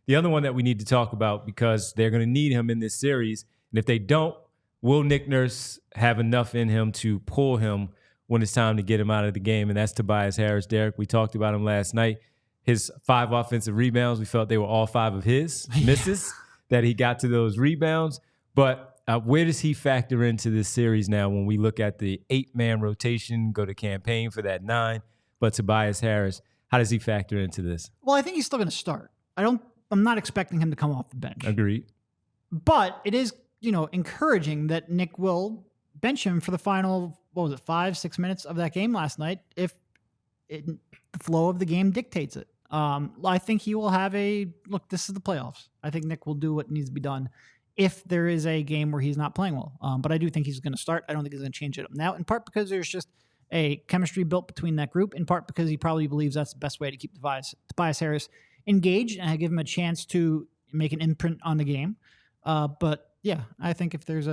the other one that we need to talk about, because they're going to need him in this series, and if they don't, will Nick Nurse have enough in him to pull him when it's time to get him out of the game? And that's Tobias Harris. Derek, we talked about him last night. His 5 offensive rebounds, we felt they were all 5 of his misses that he got to those rebounds. But where does he factor into this series now when we look at the 8-man rotation, go to campaign for that 9? But Tobias Harris, how does he factor into this? Well, I think he's still going to start. I'm not expecting him to come off the bench. Agreed. But it is, encouraging that Nick will bench him for the final, 5-6 minutes of that game last night if the flow of the game dictates it. I think he will have look, this is the playoffs. I think Nick will do what needs to be done if there is a game where he's not playing well. But I do think he's going to start. I don't think he's going to change it up now, in part because there's just a chemistry built between that group, in part because he probably believes that's the best way to keep Tobias Harris engaged and give him a chance to make an imprint on the game. But yeah, I think if there's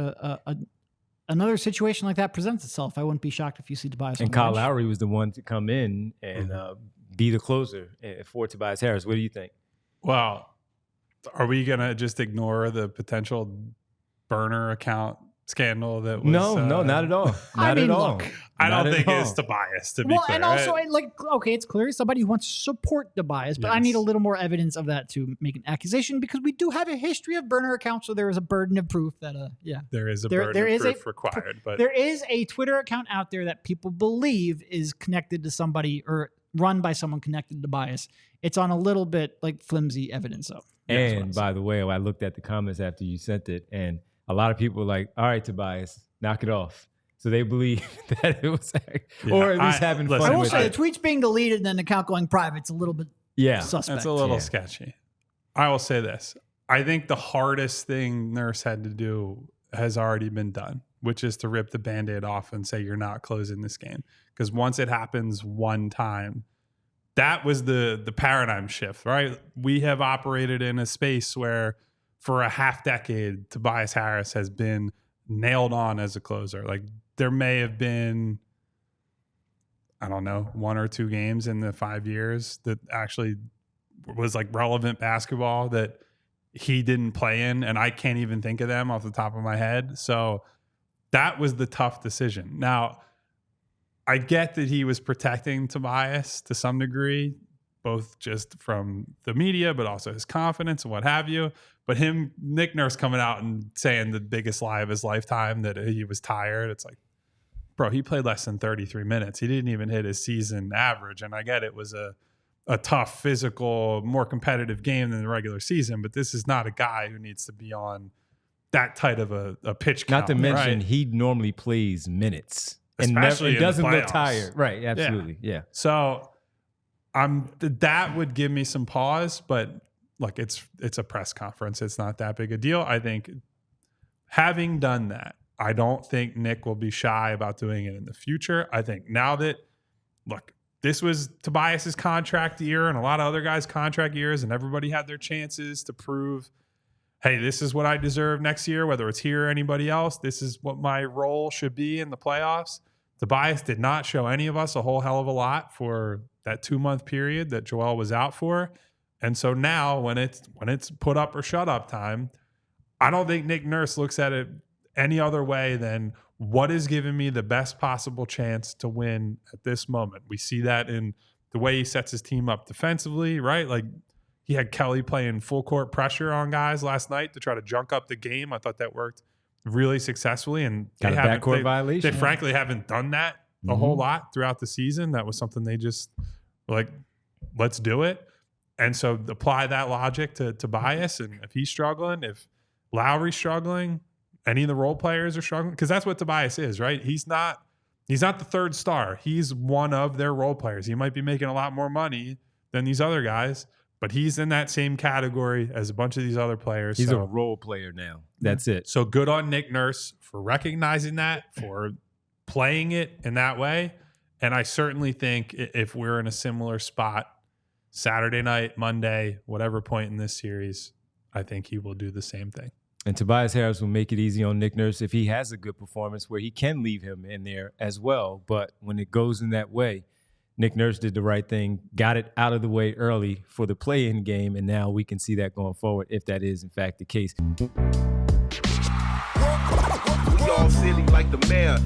another situation like that presents itself, I wouldn't be shocked if you see Tobias. And Kyle Lowry was the one to come in and be the closer for Tobias Harris. What do you think? Well, are we going to just ignore the potential burner account scandal that was... No, not at all. Not at all. Look, I don't think it's Tobias, to be clear. And also, it's clear somebody who wants to support Tobias, but I need a little more evidence of that to make an accusation, because we do have a history of burner accounts, so there is a burden of proof that, There is a burden of proof required. But there is a Twitter account out there that people believe is connected to somebody or run by someone connected to Tobias. It's on a little bit flimsy evidence, though. And by the way, I looked at the comments after you sent it, and a lot of people were like, all right, Tobias, knock it off. So they believe that it was, or at least having fun. I will say the tweet's being deleted and then the account going private. It's a little bit suspect. It's a little sketchy. I will say this. I think the hardest thing Nurse had to do has already been done, which is to rip the Band-Aid off and say you're not closing this game. Because once it happens one time, that was the paradigm shift, right? We have operated in a space where for a half decade, Tobias Harris has been nailed on as a closer. There may have been, I don't know, 1 or 2 games in the 5 years that actually was relevant basketball that he didn't play in, and I can't even think of them off the top of my head. So that was the tough decision. Now, I get that he was protecting Tobias to some degree, both just from the media, but also his confidence and what have you. But Nick Nurse coming out and saying the biggest lie of his lifetime, that he was tired. It's like, bro, he played less than 33 minutes. He didn't even hit his season average. And I get it was a tough, physical, more competitive game than the regular season, but this is not a guy who needs to be on that tight of a pitch count. Not to mention, he normally plays minutes. Especially and doesn't look tired. Right, absolutely. Yeah. So that would give me some pause, but look, it's a press conference. It's not that big a deal. I think having done that, I don't think Nick will be shy about doing it in the future. I think now that, look, this was Tobias's contract year and a lot of other guys' contract years, and everybody had their chances to prove, hey, this is what I deserve next year, whether it's here or anybody else. This is what my role should be in the playoffs. Tobias did not show any of us a whole hell of a lot for that 2-month period that Joel was out for. And so now when it's put up or shut up time, I don't think Nick Nurse looks at it any other way than what is giving me the best possible chance to win at this moment. We see that in the way he sets his team up defensively, right? He had Kelly playing full court pressure on guys last night to try to junk up the game. I thought that worked really successfully, and they frankly haven't done that a whole lot throughout the season. That was something they just let's do it. And so apply that logic to Tobias, and if he's struggling, if Lowry's struggling, any of the role players are struggling, because that's what Tobias is, right? He's not the third star. He's one of their role players. He might be making a lot more money than these other guys, but he's in that same category as a bunch of these other players. He's a role player now. That's it. So good on Nick Nurse for recognizing that, for playing it in that way. And I certainly think if we're in a similar spot Saturday night, Monday, whatever point in this series, I think he will do the same thing. And Tobias Harris will make it easy on Nick Nurse if he has a good performance where he can leave him in there as well. But when it goes in that way, Nick Nurse did the right thing, got it out of the way early for the play-in game, and now we can see that going forward if that is in fact the case. We all silly like the mayor.